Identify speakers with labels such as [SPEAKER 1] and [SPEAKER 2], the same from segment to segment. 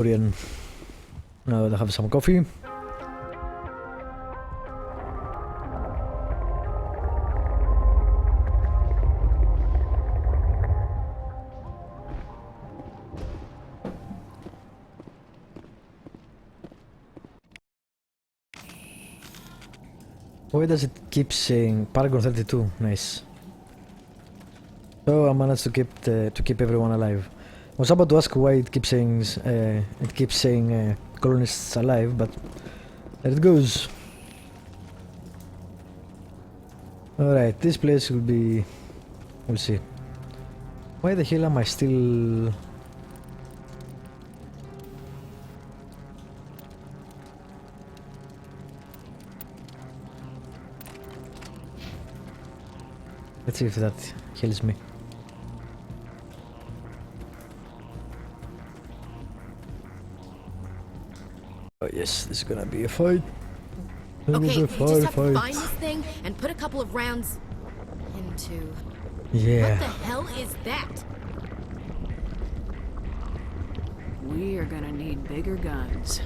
[SPEAKER 1] Korean. Now they have some coffee. Why does it keep saying Paragon 32? Nice. So I managed to keep everyone alive. I was about to ask why it keeps saying colonists alive, but there it goes. Alright, this place will be... we'll see. Why the hell am I still... Let's see if that heals me. Oh yes, this is gonna be a fight.
[SPEAKER 2] Okay, we just have to find this thing and put a couple of rounds into...
[SPEAKER 1] Yeah.
[SPEAKER 2] What the hell is that?
[SPEAKER 3] We are gonna need bigger guns.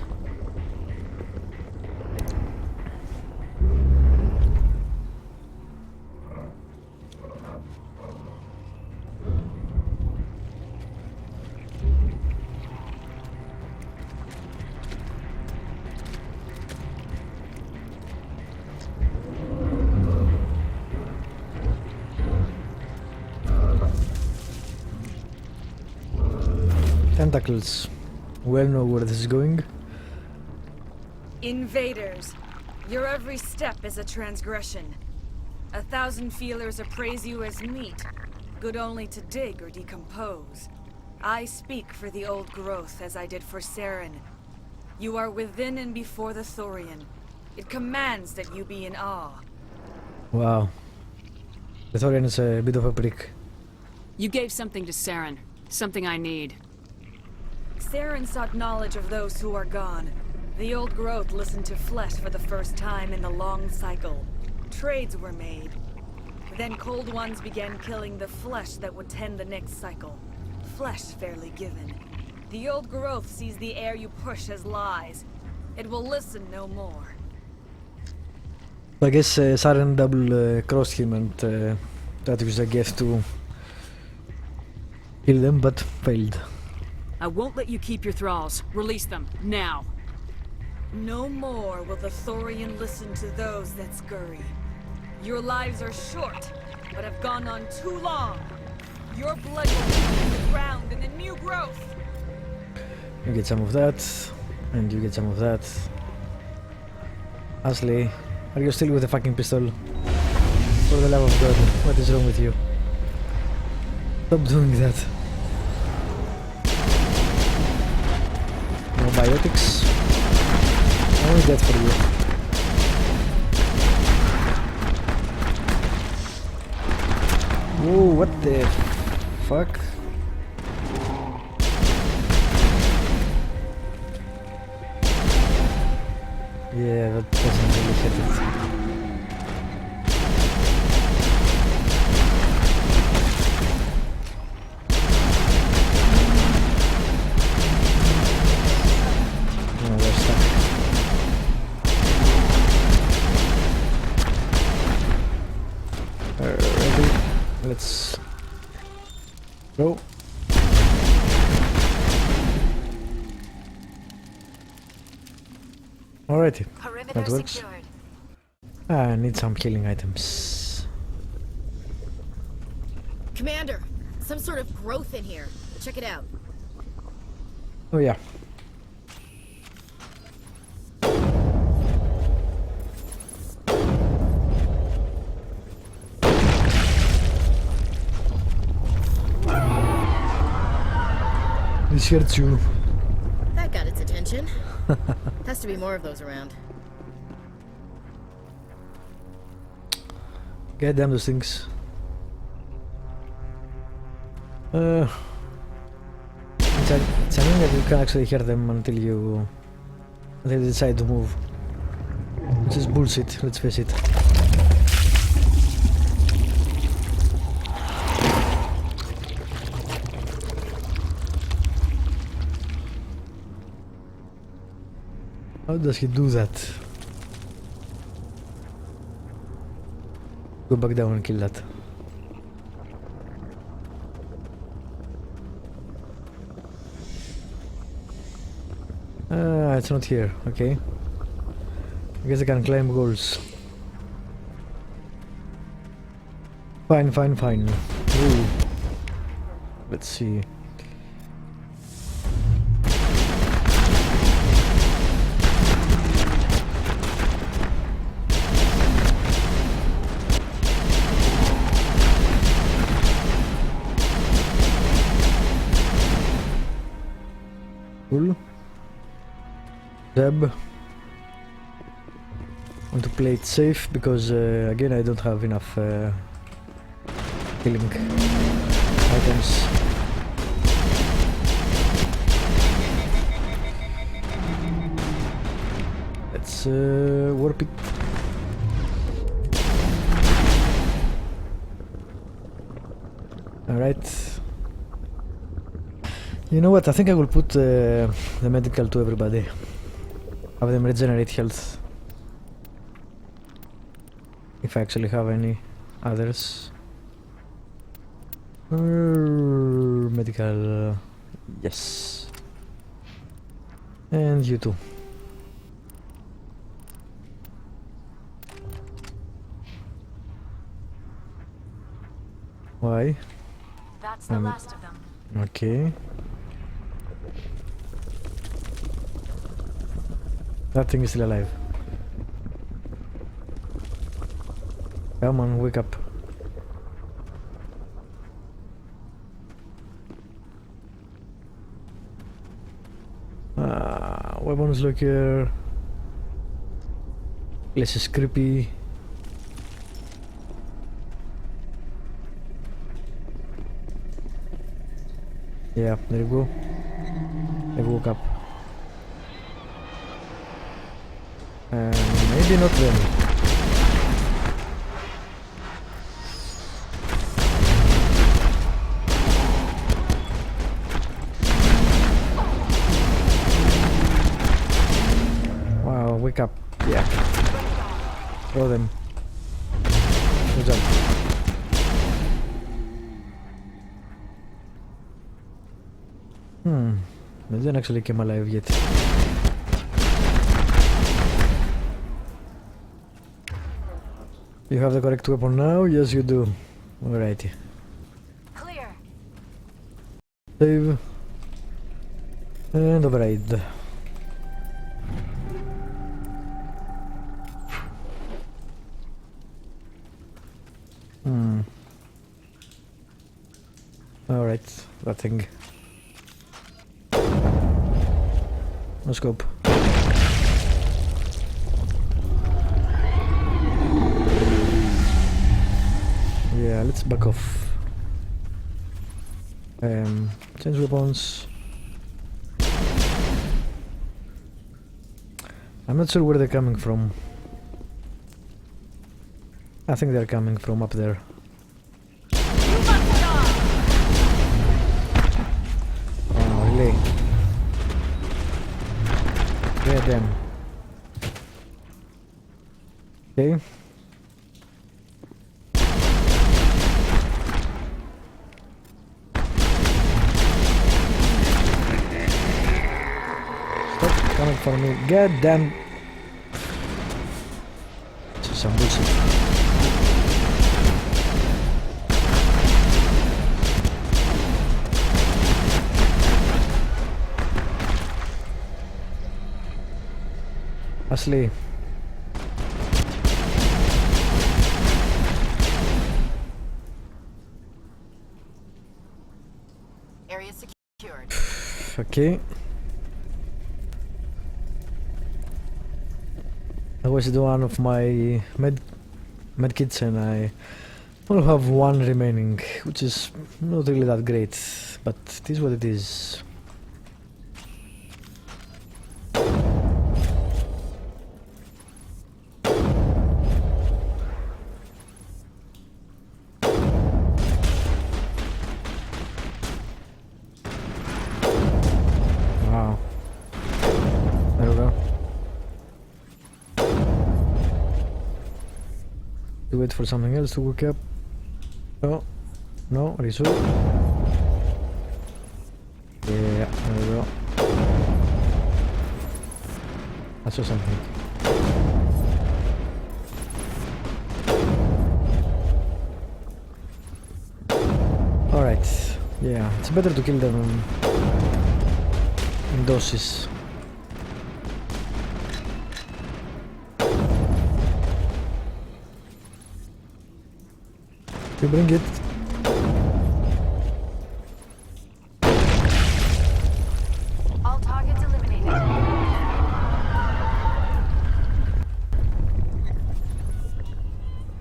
[SPEAKER 1] Tentacles. Well know where this is going.
[SPEAKER 4] Invaders, your every step is a transgression. 1,000 feelers appraise you as meat, good only to dig or decompose. I speak for the old growth as I did for Saren. You are within and before the Thorian. It commands that you be in awe.
[SPEAKER 1] Wow. The Thorian is a bit of a prick.
[SPEAKER 3] You gave something to Saren. Something I need.
[SPEAKER 4] Saren sought knowledge of those who are gone. The old growth listened to flesh for the first time in the long cycle. Trades were made. Then cold ones began killing the flesh that would tend the next cycle. Flesh fairly given. The old growth sees the air you push as lies. It will listen no more.
[SPEAKER 1] I guess Saren double crossed him and tried to use a gift to kill them, but failed.
[SPEAKER 3] I won't let you keep your thralls. Release them, now.
[SPEAKER 4] No more will the Thorian listen to those that scurry. Your lives are short, but have gone on too long. Your blood will be the ground in the new growth.
[SPEAKER 1] You get some of that, and you get some of that. Ashley, are you still with the fucking pistol? For the love of God, what is wrong with you? Stop doing that. No biotics. Only that for you. Whoa, what the fuck? Yeah, that doesn't really hit it. No, we're stuck. Ready? Let's go. Alrighty, that works. I need some healing items.
[SPEAKER 2] Commander, some sort of growth in here. Check it out.
[SPEAKER 1] Oh yeah. This hurts you.
[SPEAKER 2] That got its attention. Has to be more of those around.
[SPEAKER 1] God damn those things. It's annoying that you can't actually hear them until they decide to move. Which is bullshit, let's face it. How does he do that? Go back down and kill that. It's not here, okay. I guess I can climb walls. Fine. Ooh. Let's see. Cool. Zeb. Want to play it safe because again I don't have enough killing items. Let's warp it. Alright. You know what, I think I will put the medical to everybody. Have them regenerate health. If I actually have any others. Medical, yes. And you too. Why?
[SPEAKER 3] That's the last of them.
[SPEAKER 1] Okay. That thing is still alive. Come on, wake up. Weapons locker. Place is creepy. Yeah, there you go. I woke up. Maybe not them. Wow, wake up. Yeah. Throw them. Good job. They didn't actually came alive yet. You have the correct weapon now? Yes, you do. Alrighty.
[SPEAKER 3] Clear.
[SPEAKER 1] Save. And override. Alright, that thing. No scope. Yeah, let's back off. Change weapons. I'm not sure where they're coming from. I think they're coming from up there. Oh, really? Yeah, them. Okay. Coming for me. God damn. This is some bullshit. Ashley.
[SPEAKER 2] Area secured.
[SPEAKER 1] Okay. I was the one of my medkits and I only have one remaining, which is not really that great, but it is what it is. Wow. There we go. To wait for something else to wake up. No. No, resume. Yeah, there we go. I saw something. Alright. Yeah, it's better to kill them in doses. You bring it.
[SPEAKER 5] All targets eliminated.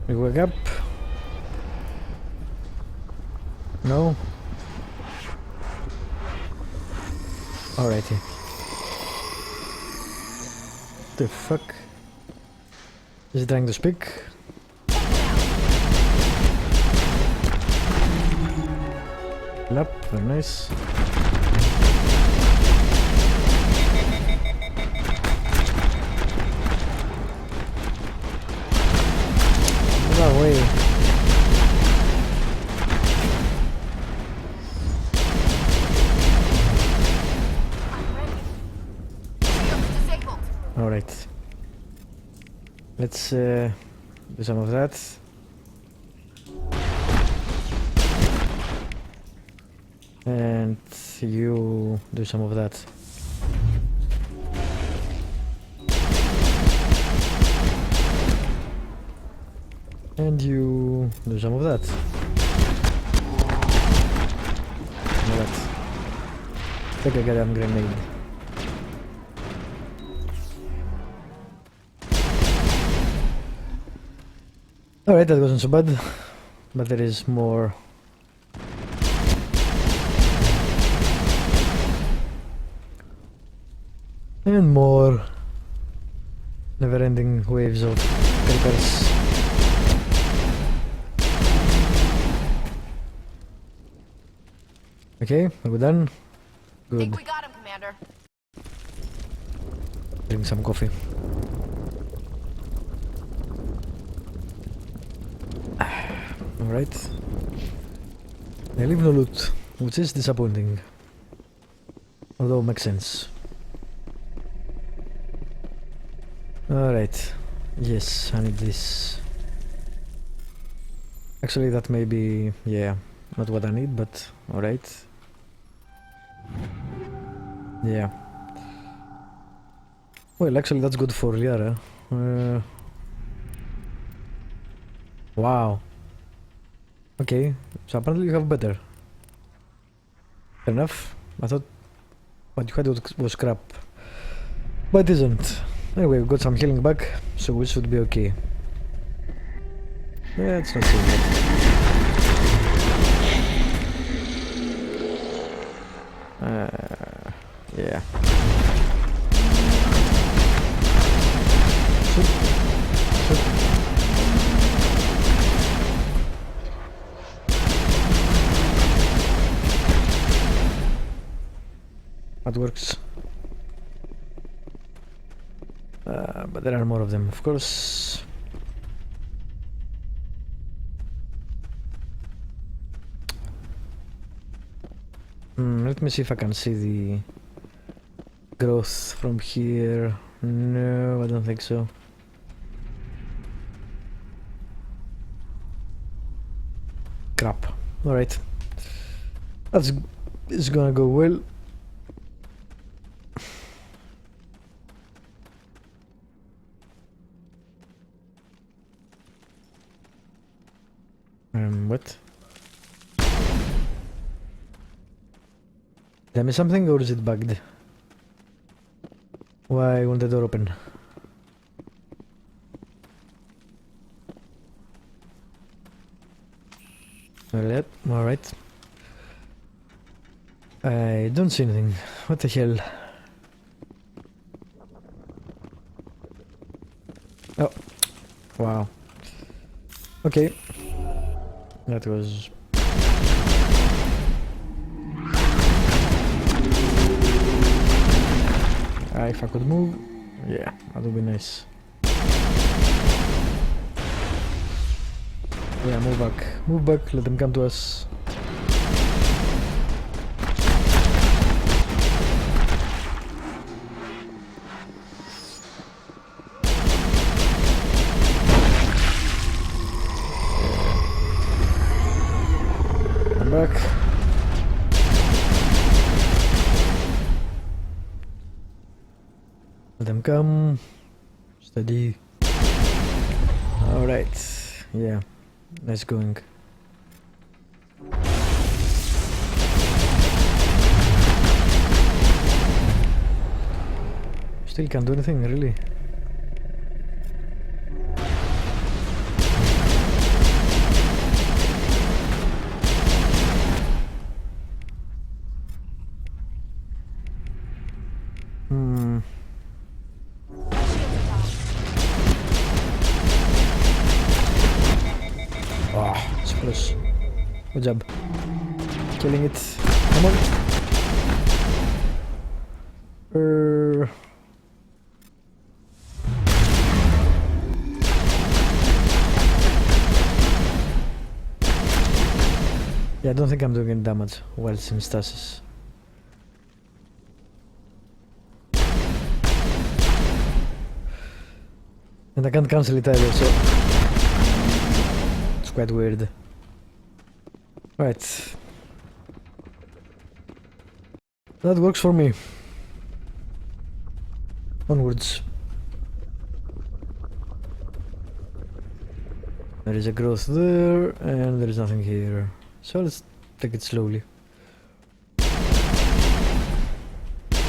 [SPEAKER 1] We wake up. No. Alrighty. The fuck? Is he trying to speak? Up, very nice. No way. Alright. Let's do some of that. And you do some of that. And you do some of that. Alright. Take a goddamn grenade. Alright, that wasn't so bad. But there is more. And more never-ending waves of creepers. Okay, are we done? Good.
[SPEAKER 2] Think we got him, Commander.
[SPEAKER 1] Drink some coffee. Alright. I leave no loot, which is disappointing. Although makes sense. Alright. Yes, I need this. Actually, that may be, yeah, not what I need, but alright. Yeah. Well, actually, that's good for Liara. Wow. Okay, so apparently you have better. Fair enough. I thought what you had was crap. But it isn't. Anyway, we've got some healing back, so we should be okay. Yeah, it's not so bad. Yeah. Shoot. That works. But there are more of them, of course. Let me see if I can see the growth from here. No, I don't think so. Crap. Alright. It's gonna go well. What? Did I miss something or is it bugged? Why won't the door open? Alright. I don't see anything. What the hell? Oh. Wow. Okay. That was... if I could move, yeah, that would be nice. Yeah, move back. Move back, let them come to us. I'm back. Let them come. Steady. Alright. Yeah. Nice going. Still can't do anything, really. So close. Good job. Killing it. Come on. Yeah, I don't think I'm doing any damage while it's in stasis. And I can't cancel it either, so it's quite weird. Right. That works for me. Onwards. There is a growth there, and there is nothing here. So let's take it slowly.
[SPEAKER 2] Got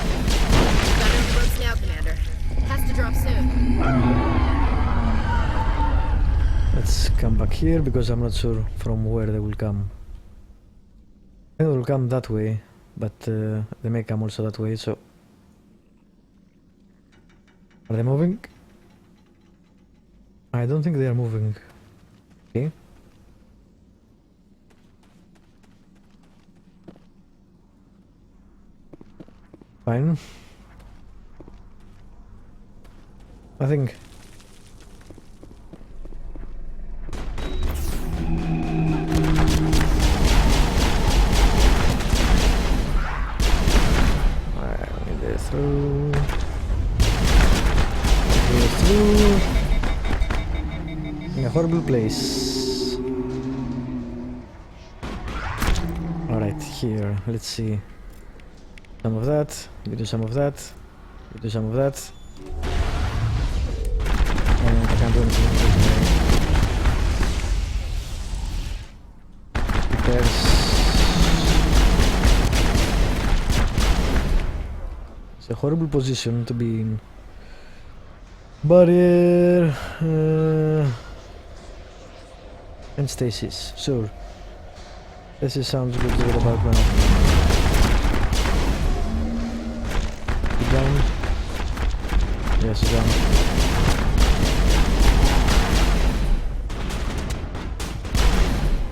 [SPEAKER 2] on the ropes now, Commander. Has to drop soon.
[SPEAKER 1] Let's come back here because I'm not sure from where they will come. I think they will come that way, but they may come also that way, so... Are they moving? I don't think they are moving. Okay. Fine. I think... Through. Go through. In a horrible place. Alright, here, let's see. Some of that, you do some of that, you do some of that. And I can't do anything with this. It's a horrible position to be in. Barrier and stasis. Sure. This sounds good to get about now. You down? Yes, you're down.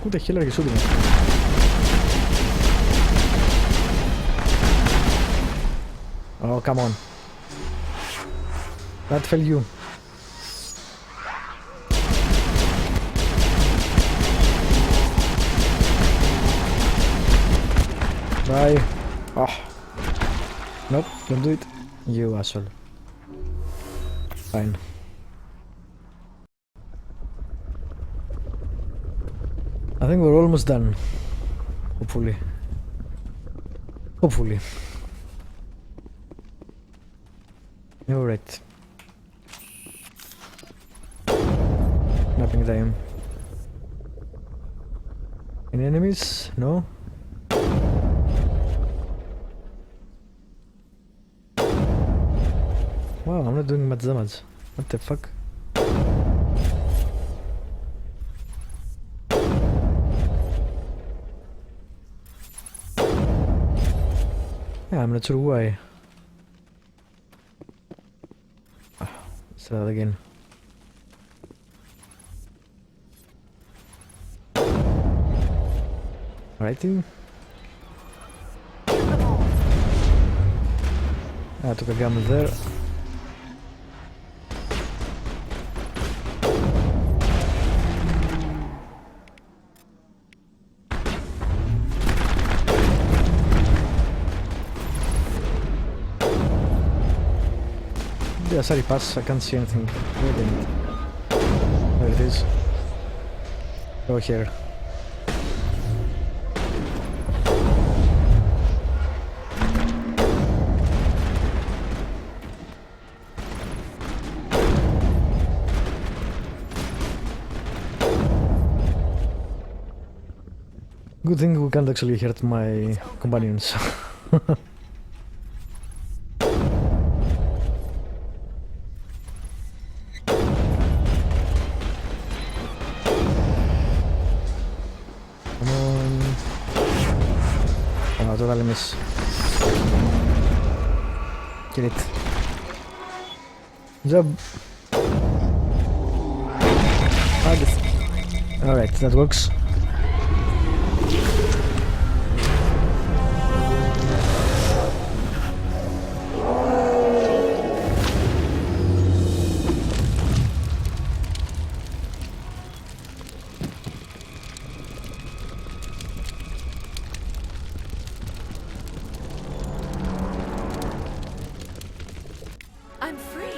[SPEAKER 1] Who the hell are you shooting at? Oh, come on. That fell you. Bye. Oh. Nope, don't do it. You asshole. Fine. I think we're almost done. Hopefully. Hopefully. Alright. Mapping time. Any enemies? No? Wow, I'm not doing much damage. What the fuck? Yeah, I'm not sure why. Let's try that again. Alrighty. I took a gamble there. Yeah, sorry, pass. I can't see anything. Wait a minute. There it is. Go here. Good thing we can't actually hurt my companions. Come on. Oh, totally miss. Kill it. Job. Alright, that works.
[SPEAKER 4] I'm free.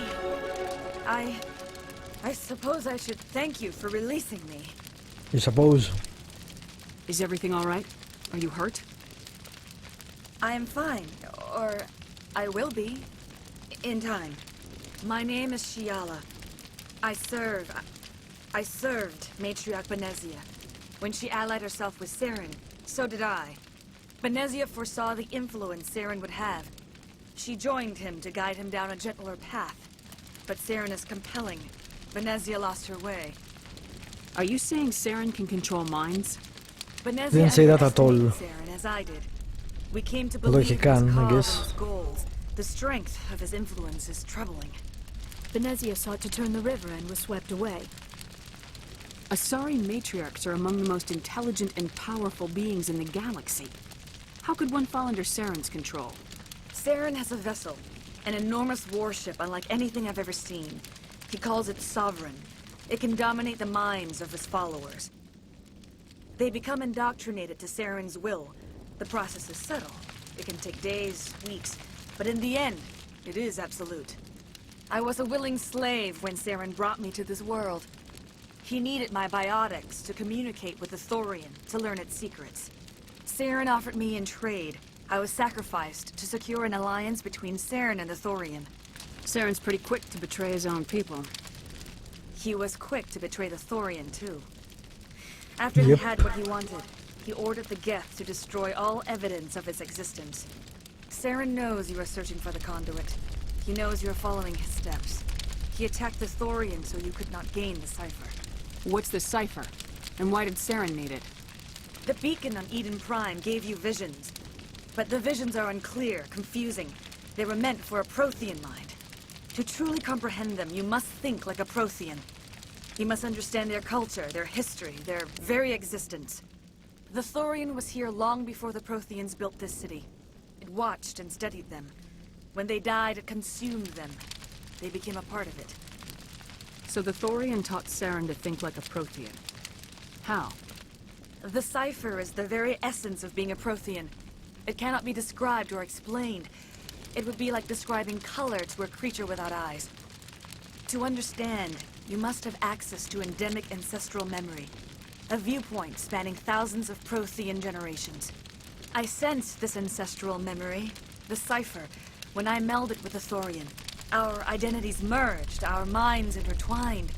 [SPEAKER 4] I suppose I should thank you for releasing me.
[SPEAKER 1] You suppose?
[SPEAKER 3] Is everything all right? Are you hurt?
[SPEAKER 4] I am fine, or I will be, in time. My name is Shiala. I served Matriarch Benezia. When she allied herself with Saren, so did I. Benezia foresaw the influence Saren would have. She joined him to guide him down a gentler path. But Saren is compelling. Benezia lost her way.
[SPEAKER 3] Are you saying Saren can control minds?
[SPEAKER 4] Benezia
[SPEAKER 1] Didn't say that at all.
[SPEAKER 4] underestimated Saren, as I did. We came to
[SPEAKER 1] Although
[SPEAKER 4] believe
[SPEAKER 1] he
[SPEAKER 4] his
[SPEAKER 1] can, I
[SPEAKER 4] cause and
[SPEAKER 1] guess.
[SPEAKER 4] his goals. The strength of his influence is troubling.
[SPEAKER 2] Benezia sought to turn the river and was swept away.
[SPEAKER 3] Asari matriarchs are among the most intelligent and powerful beings in the galaxy. How could one fall under Saren's control?
[SPEAKER 4] Saren has a vessel, an enormous warship unlike anything I've ever seen. He calls it Sovereign. It can dominate the minds of his followers. They become indoctrinated to Saren's will. The process is subtle. It can take days, weeks, but in the end, it is absolute. I was a willing slave when Saren brought me to this world. He needed my biotics to communicate with the Thorian, to learn its secrets. Saren offered me in trade. I was sacrificed to secure an alliance between Saren and the Thorian.
[SPEAKER 3] Saren's pretty quick to betray his own people.
[SPEAKER 4] He was quick to betray the Thorian, too. After
[SPEAKER 1] Yep.
[SPEAKER 4] he had what he wanted, he ordered the Geth to destroy all evidence of its existence. Saren knows you are searching for the conduit. He knows you are following his steps. He attacked the Thorian so you could not gain the cipher.
[SPEAKER 3] What's the cipher? And why did Saren need it?
[SPEAKER 4] The beacon on Eden Prime gave you visions. But the visions are unclear, confusing. They were meant for a Prothean mind. To truly comprehend them, you must think like a Prothean. You must understand their culture, their history, their very existence. The Thorian was here long before the Protheans built this city. It watched and studied them. When they died, it consumed them. They became a part of it.
[SPEAKER 3] So the Thorian taught Saren to think like a Prothean. How?
[SPEAKER 4] The cipher is the very essence of being a Prothean. It cannot be described or explained. It would be like describing color to a creature without eyes. To understand, you must have access to endemic ancestral memory. A viewpoint spanning thousands of Prothean generations. I sensed this ancestral memory, the cipher, when I melded with the Thorian. Our identities merged, our minds intertwined.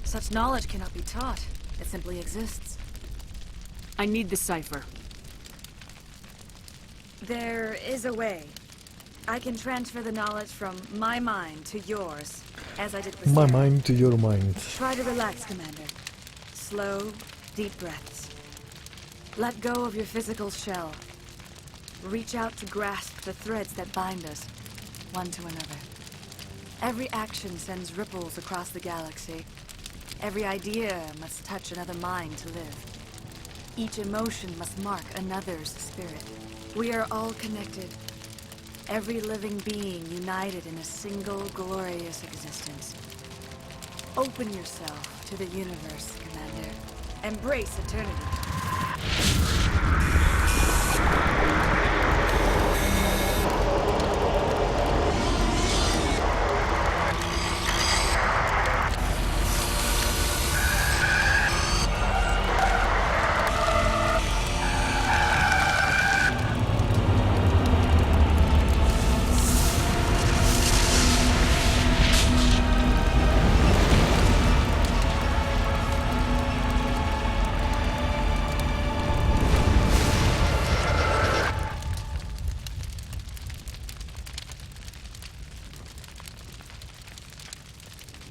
[SPEAKER 4] Such knowledge cannot be taught. It simply exists.
[SPEAKER 3] I need the cipher.
[SPEAKER 4] There is a way. I can transfer the knowledge from my mind to yours, as I did with
[SPEAKER 1] My
[SPEAKER 4] Saren.
[SPEAKER 1] mind to your mind.
[SPEAKER 4] Try to relax, Commander. Slow, deep breaths. Let go of your physical shell. Reach out to grasp the threads that bind us, one to another. Every action sends ripples across the galaxy. Every idea must touch another mind to live. Each emotion must mark another's spirit. We are all connected. Every living being united in a single glorious existence. Open yourself to the universe, Commander. Embrace eternity.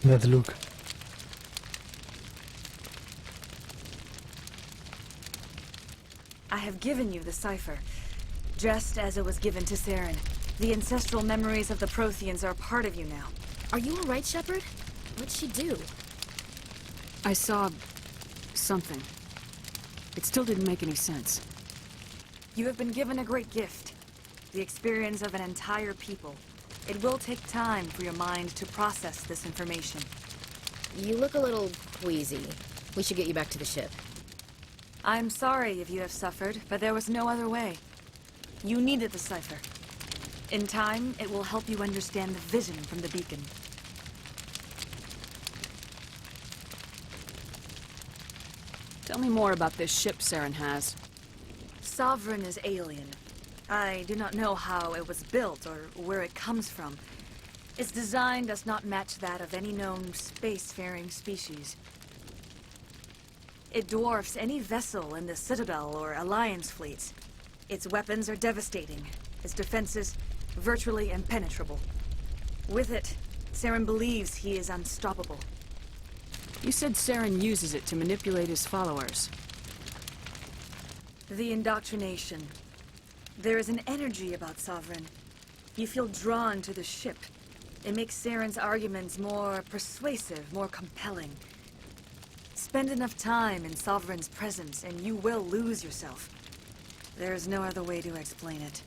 [SPEAKER 1] That look.
[SPEAKER 4] I have given you the cipher, just as it was given to Saren. The ancestral memories of the Protheans are part of you now.
[SPEAKER 2] Are you alright, Shepard? What'd she do?
[SPEAKER 3] I saw... something. It still didn't make any sense.
[SPEAKER 4] You have been given a great gift. The experience of an entire people. It will take time for your mind to process this information.
[SPEAKER 2] You look a little queasy. We should get you back to the ship.
[SPEAKER 4] I'm sorry if you have suffered, but there was no other way. You needed the cipher. In time, it will help you understand the vision from the beacon.
[SPEAKER 3] Tell me more about this ship Saren has.
[SPEAKER 4] Sovereign is alien. I do not know how it was built or where it comes from. Its design does not match that of any known spacefaring species. It dwarfs any vessel in the Citadel or Alliance fleets. Its weapons are devastating. Its defenses virtually impenetrable. With it, Saren believes he is unstoppable.
[SPEAKER 3] You said Saren uses it to manipulate his followers.
[SPEAKER 4] The indoctrination. There is an energy about Sovereign. You feel drawn to the ship. It makes Saren's arguments more persuasive, more compelling. Spend enough time in Sovereign's presence and you will lose yourself. There is no other way to explain it.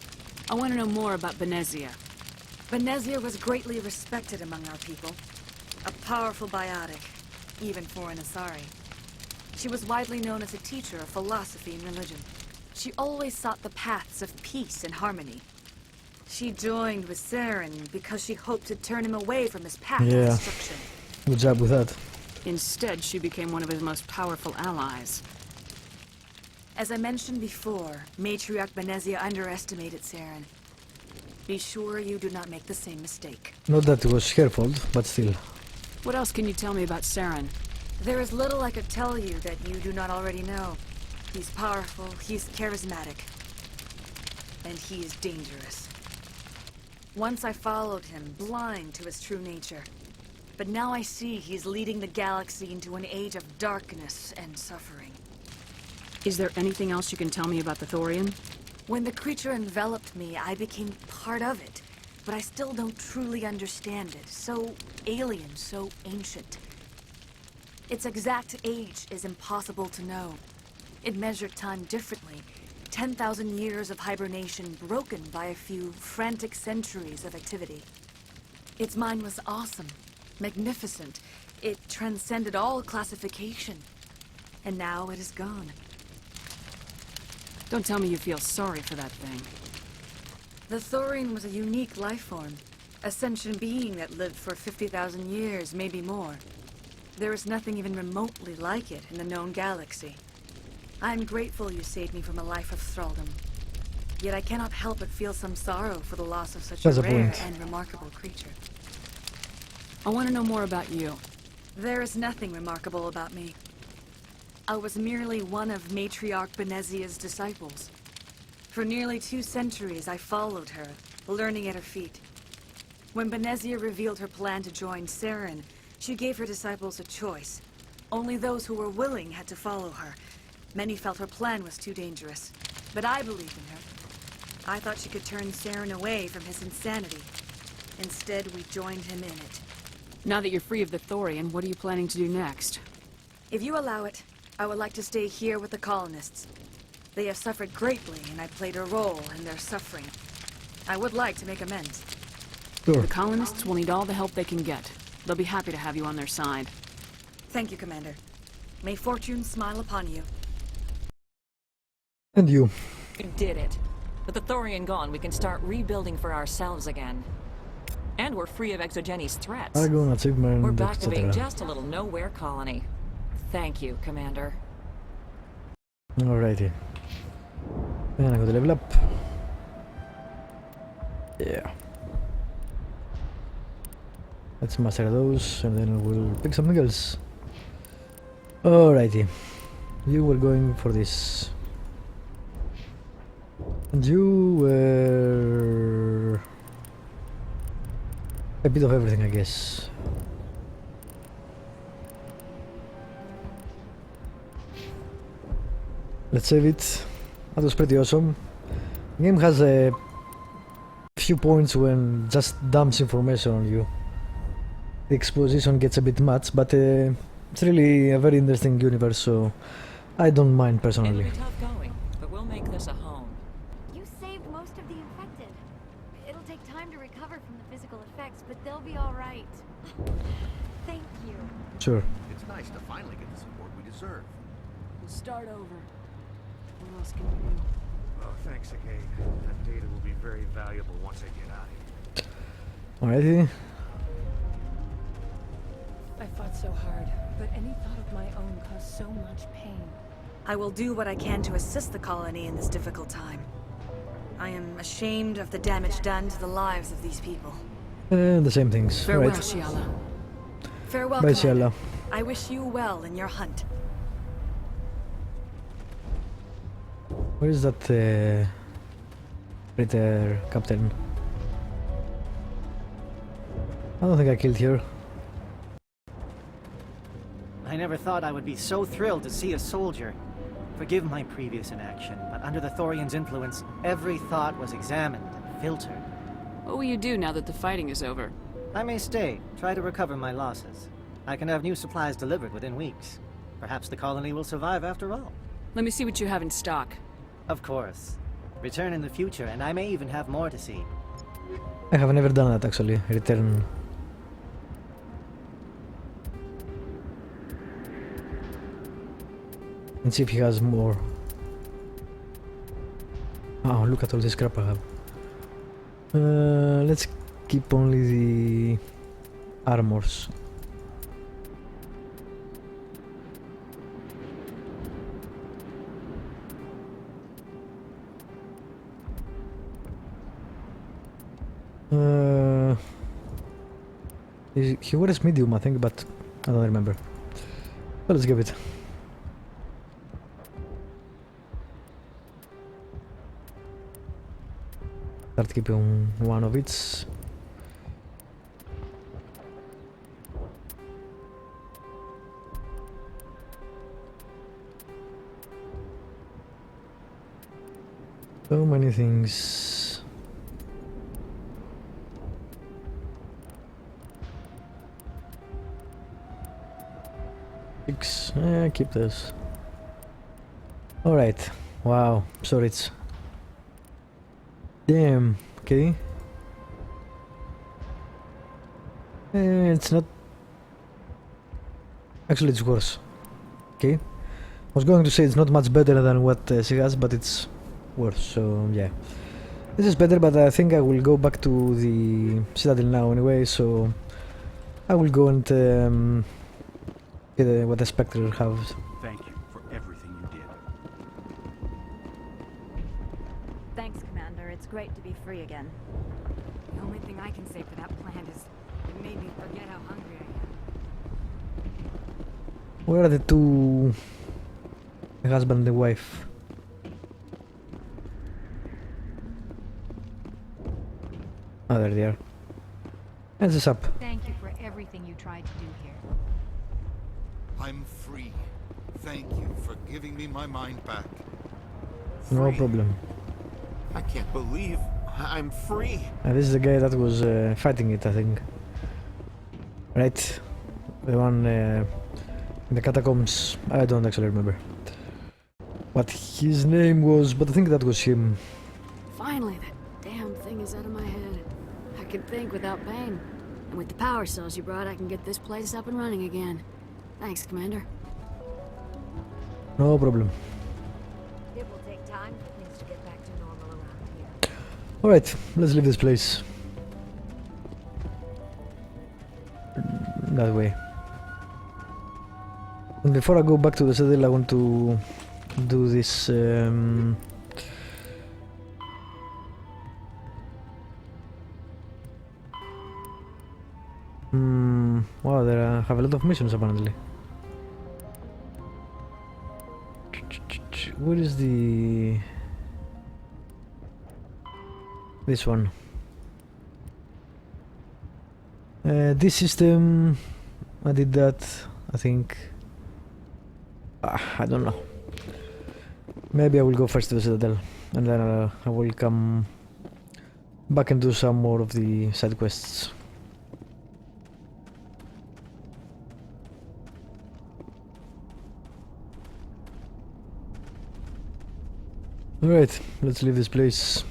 [SPEAKER 3] I want to know more about Benezia.
[SPEAKER 4] Benezia was greatly respected among our people. A powerful biotic, even for an Asari. She was widely known as a teacher of philosophy and religion. She always sought the paths of peace and harmony. She joined with Saren because she hoped to turn him away from his path of destruction.
[SPEAKER 1] Good job with that.
[SPEAKER 3] Instead, she became one of his most powerful allies.
[SPEAKER 4] As I mentioned before, Matriarch Benezia underestimated Saren. Be sure you do not make the same mistake.
[SPEAKER 1] Not that it was her fault, but still.
[SPEAKER 3] What else can you tell me about Saren?
[SPEAKER 4] There is little I could tell you that you do not already know. He's powerful, he's charismatic, and he is dangerous. Once I followed him, blind to his true nature. But now I see he's leading the galaxy into an age of darkness and suffering.
[SPEAKER 3] Is there anything else you can tell me about the Thorian?
[SPEAKER 4] When the creature enveloped me, I became part of it. But I still don't truly understand it. So alien, so ancient. Its exact age is impossible to know. It measured time differently. 10,000 years of hibernation broken by a few frantic centuries of activity. Its mind was awesome, magnificent. It transcended all classification. And now it is gone.
[SPEAKER 3] Don't tell me you feel sorry for that thing.
[SPEAKER 4] The Thorian was a unique life form. A sentient being that lived for 50,000 years, maybe more. There is nothing even remotely like it in the known galaxy. I'm grateful you saved me from a life of thraldom. Yet I cannot help but feel some sorrow for the loss of such
[SPEAKER 1] That's
[SPEAKER 4] a
[SPEAKER 1] a
[SPEAKER 4] rare
[SPEAKER 1] point.
[SPEAKER 4] and remarkable creature.
[SPEAKER 3] I want to know more about you.
[SPEAKER 4] There is nothing remarkable about me. I was merely one of Matriarch Benezia's disciples. For nearly 2 centuries I followed her, learning at her feet. When Benezia revealed her plan to join Saren, she gave her disciples a choice. Only those who were willing had to follow her. Many felt her plan was too dangerous, but I believed in her. I thought she could turn Saren away from his insanity. Instead, we joined him in it.
[SPEAKER 3] Now that you're free of the Thorian, what are you planning to do next?
[SPEAKER 4] If you allow it, I would like to stay here with the colonists. They have suffered greatly, and I played a role in their suffering. I would like to make amends.
[SPEAKER 1] Sure.
[SPEAKER 3] The colonists will need all the help they can get. They'll be happy to have you on their side.
[SPEAKER 4] Thank you, Commander. May fortune smile upon you.
[SPEAKER 1] And you.
[SPEAKER 6] We did it. With the Thorian gone, we can start rebuilding for ourselves again. And we're free of Exogeni's threats.
[SPEAKER 1] Paragon, achievement,
[SPEAKER 6] We're back to being
[SPEAKER 1] etc.
[SPEAKER 6] just a little nowhere colony. Thank you, Commander.
[SPEAKER 1] Alrighty. And I got the level up. Yeah. Let's master those and then we'll pick something else. Alrighty. You were going for this. And you were a bit of everything, I guess. Let's save it. That was pretty awesome. The game has a few points when just dumps information on you. The exposition gets a bit much, but it's really a very interesting universe, so I don't mind
[SPEAKER 6] It'll
[SPEAKER 1] personally.
[SPEAKER 6] be tough going, but we'll make this a home.
[SPEAKER 5] You saved most of the infected. It'll take time to recover from the physical effects, but they'll be all right. Thank you.
[SPEAKER 1] Sure.
[SPEAKER 7] It's nice to finally get the support we deserve.
[SPEAKER 3] We'll start over. What else can we do?
[SPEAKER 7] Oh, thanks again. That data will be very valuable once I get out of here.
[SPEAKER 1] Alrighty.
[SPEAKER 8] I fought so hard, but any thought of my own caused so much pain.
[SPEAKER 4] I will do what I can to assist the colony in this difficult time. I am ashamed of the damage done to the lives of these people.
[SPEAKER 1] The same things.
[SPEAKER 3] Farewell,
[SPEAKER 1] Right.
[SPEAKER 3] Shiala.
[SPEAKER 4] Farewell,
[SPEAKER 1] Bye,
[SPEAKER 4] Commander.
[SPEAKER 1] Shiala.
[SPEAKER 4] I wish you well in your hunt.
[SPEAKER 1] Where is that traitor captain? I don't think I killed her.
[SPEAKER 9] I never thought I would be so thrilled to see a soldier. Forgive my previous inaction, but under the Thorian's influence, every thought was examined and filtered.
[SPEAKER 3] What will you do now that the fighting is over?
[SPEAKER 9] I may stay, try to recover my losses. I can have new supplies delivered within weeks. Perhaps the colony will survive after all.
[SPEAKER 3] Let me see what you have in stock.
[SPEAKER 9] Of course. Return in the future, and I may even have more to see.
[SPEAKER 1] I have never done that actually. Return. And see if he has more. Oh, look at all this crap I have. Let's keep only the armors. He wears medium, I think, but I don't remember. Well, let's give it. Start keeping one of each. So many things. Six. Keep this. Alright. Wow. So rich. Damn. Okay. It's not. Actually, it's worse. Okay. I was going to say it's not much better than what she has, but it's worse. So yeah. This is better, but I think I will go back to the Citadel now anyway. So I will go and get what the Spectre has.
[SPEAKER 7] Thank you for everything you did.
[SPEAKER 5] Thanks, Commander. It's great to be free again.
[SPEAKER 2] The only thing I can say for that plan is it made me forget how hungry I am.
[SPEAKER 1] Where are the two, the husband and the wife? Oh, there they are. Hands this up.
[SPEAKER 5] Thank you for everything you tried to do here.
[SPEAKER 10] I'm free. Thank you for giving me my mind back.
[SPEAKER 1] No
[SPEAKER 10] Free.
[SPEAKER 1] problem.
[SPEAKER 10] I can't believe I'm free.
[SPEAKER 1] And this is the guy that was fighting it, I think. Right? The one in the catacombs. I don't actually remember what his name was, but I think that was him.
[SPEAKER 2] Finally, that damn thing is out of my head. I can think without pain. And with the power cells you brought, I can get this place up and running again. Thanks, Commander.
[SPEAKER 1] No problem.
[SPEAKER 5] It will take time for things to get back to normal around here.
[SPEAKER 1] Alright, let's leave this place. That way. And before I go back to the Citadel, I want to do this. Wow, there have a lot of missions apparently. Where is the... this one? This system, I did that, I think. I don't know. Maybe I will go first to the Citadel, and then I will come back and do some more of the side quests. Alright, let's leave this place.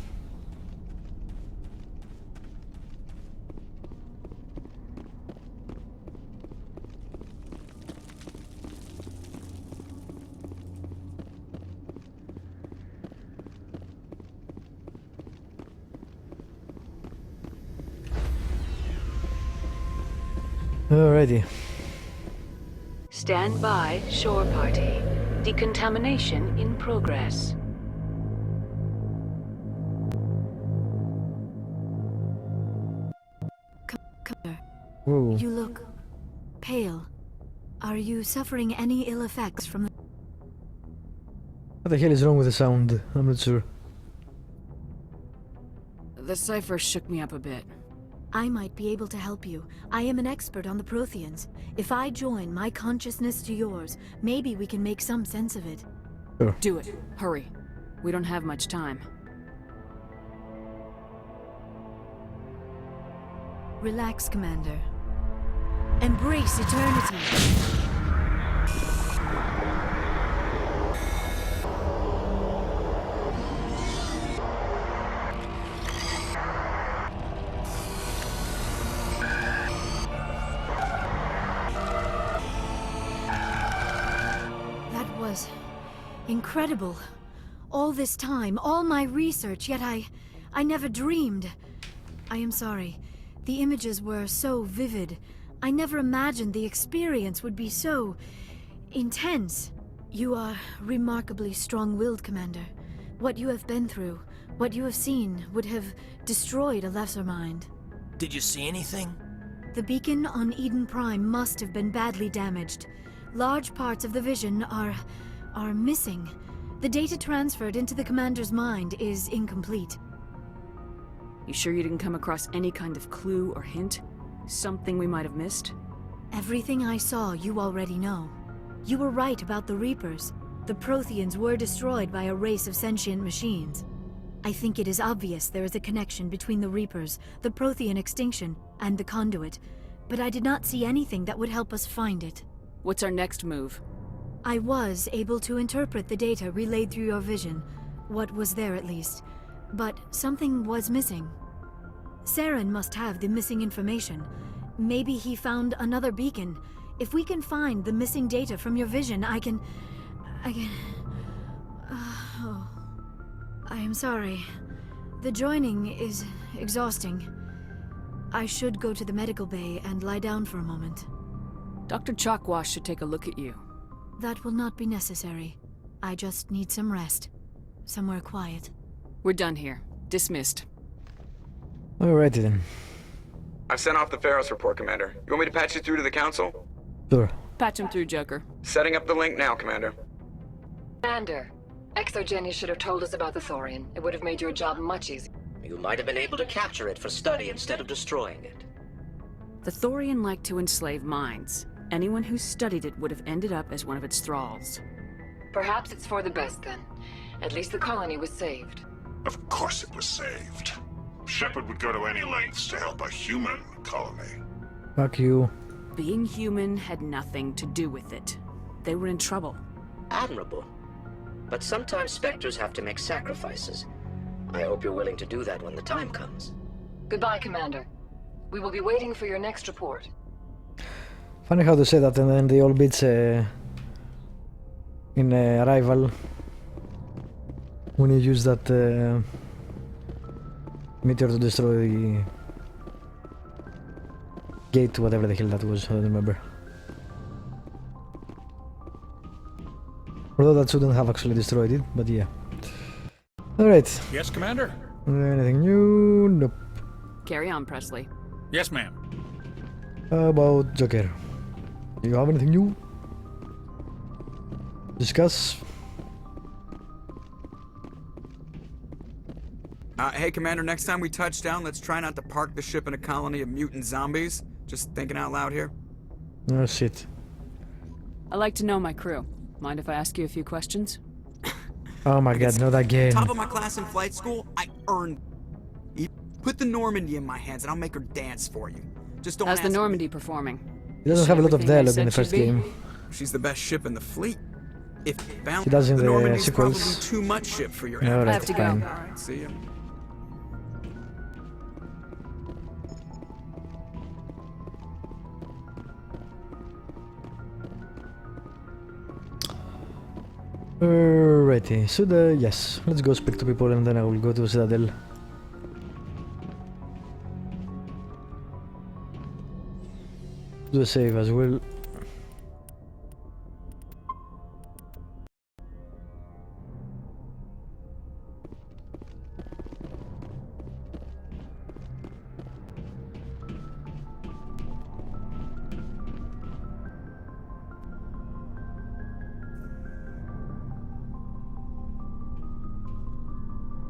[SPEAKER 1] Alrighty.
[SPEAKER 11] Stand by, shore party. Decontamination in progress.
[SPEAKER 1] Whoa.
[SPEAKER 2] You look pale. Are you suffering any ill effects from the...
[SPEAKER 1] What the hell is wrong with the sound? I'm not sure.
[SPEAKER 3] The cipher shook me up a bit.
[SPEAKER 2] I might be able to help you. I am an expert on the Protheans. If I join my consciousness to yours, maybe we can make some sense of it.
[SPEAKER 1] Sure.
[SPEAKER 3] Do it. Hurry. We don't have much time.
[SPEAKER 2] Relax, Commander. Embrace eternity. That was incredible. All this time, all my research, yet I never dreamed. I am sorry. The images were so vivid. I never imagined the experience would be so intense. You are remarkably strong-willed, Commander. What you have been through, what you have seen, would have destroyed a lesser mind.
[SPEAKER 12] Did you see anything?
[SPEAKER 2] The beacon on Eden Prime must have been badly damaged. Large parts of the vision are missing. The data transferred into the Commander's mind is incomplete.
[SPEAKER 3] You sure you didn't come across any kind of clue or hint? Something we might have missed?
[SPEAKER 2] Everything I saw, you already know. You were right about the Reapers. The Protheans were destroyed by a race of sentient machines. I think it is obvious there is a connection between the Reapers, the Prothean extinction, and the Conduit, but I did not see anything that would help us find it.
[SPEAKER 3] What's our next move?
[SPEAKER 2] I was able to interpret the data relayed through your vision, what was there at least. But something was missing. Saren must have the missing information. Maybe he found another beacon. If we can find the missing data from your vision, I can... Oh. I am sorry. The joining is exhausting. I should go to the medical bay and lie down for a moment.
[SPEAKER 3] Dr. Chalkwash should take a look at you.
[SPEAKER 2] That will not be necessary. I just need some rest. Somewhere quiet.
[SPEAKER 3] We're done here. Dismissed.
[SPEAKER 1] Alrighty then.
[SPEAKER 13] I've sent off the Pharos report, Commander. You want me to patch you through to the Council?
[SPEAKER 1] Sure.
[SPEAKER 3] Patch him through, Joker.
[SPEAKER 13] Setting up the link now, Commander.
[SPEAKER 11] Commander, Exogeny should have told us about the Thorian. It would have made your job much easier.
[SPEAKER 12] You might have been able to capture it for study instead of destroying it.
[SPEAKER 3] The Thorian liked to enslave minds. Anyone who studied it would have ended up as one of its thralls.
[SPEAKER 11] Perhaps it's for the best then. At least the colony was saved.
[SPEAKER 10] Of course it was saved. Shepard would go to any lengths to help a human colony.
[SPEAKER 1] Fuck you.
[SPEAKER 3] Being human had nothing to do with it. They were in trouble.
[SPEAKER 12] Admirable. But sometimes Spectres have to make sacrifices. I hope you're willing to do that when the time comes.
[SPEAKER 11] Goodbye, Commander. We will be waiting for your next report.
[SPEAKER 1] Funny how to say that and then the old bits in Arrival when you use that meteor to destroy the gate, whatever the hell that was, I don't remember. Although that shouldn't have actually destroyed it, but yeah. Alright.
[SPEAKER 14] Yes, Commander?
[SPEAKER 1] Anything new? Nope.
[SPEAKER 3] Carry on, Presley.
[SPEAKER 14] Yes, ma'am.
[SPEAKER 1] How about Joker? Do you have anything new? Discuss?
[SPEAKER 15] Hey, Commander, next time we touch down, let's try not to park the ship in a colony of mutant zombies. Just thinking out loud here.
[SPEAKER 1] Oh, shit.
[SPEAKER 3] I like to know my crew. Mind if I ask you a few questions?
[SPEAKER 1] Oh my god, not again.
[SPEAKER 15] Top of my class in flight school, I earned. Put the Normandy in my hands and I'll make her dance for you. Just don't
[SPEAKER 3] How's the
[SPEAKER 15] ask
[SPEAKER 3] Normandy performing?
[SPEAKER 1] He doesn't have a lot of
[SPEAKER 3] Everything they
[SPEAKER 1] dialogue in
[SPEAKER 3] said
[SPEAKER 1] the first
[SPEAKER 3] she'd be?
[SPEAKER 1] game.
[SPEAKER 15] She's the best ship in the fleet. If bound,
[SPEAKER 1] She does in
[SPEAKER 15] the
[SPEAKER 1] the
[SPEAKER 15] Normandy's
[SPEAKER 1] sequels.
[SPEAKER 15] probably too much ship for your
[SPEAKER 1] No,
[SPEAKER 15] average.
[SPEAKER 1] that's fine.
[SPEAKER 15] Alright, see ya.
[SPEAKER 1] Alrighty, so yes, let's go speak to people and then I will go to Citadel. Do a save as well.